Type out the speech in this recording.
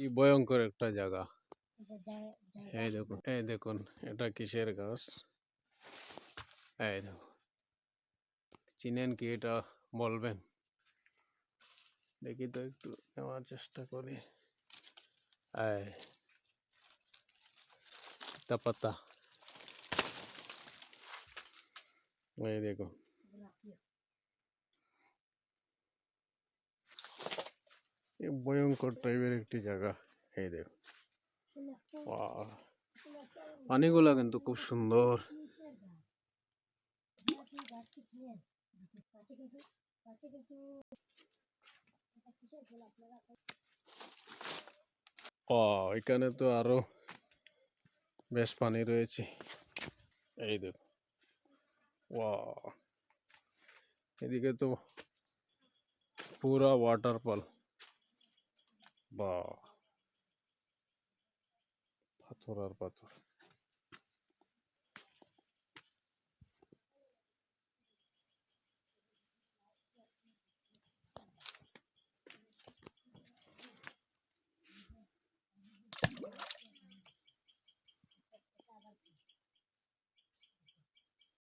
কি ভয়ঙ্কর একটা জায়গা। এই দেখুন এটা কিসের গাছ। এই দেখুন, চিনেন কি এটা বলবেন? দেখি তো একটু নেওয়ার চেষ্টা করি। এই পাতা, এই দেখুন ভয়ঙ্কর টাইপের একটি জায়গা। এই দেখুন, পানিগুলা কিন্তু খুব সুন্দর। এখানে তো আরো বেশ পানি রয়েছে। এই দেখুন, এদিকে তো পুরা ওয়াটারফল। বা পাথর আর পাথর।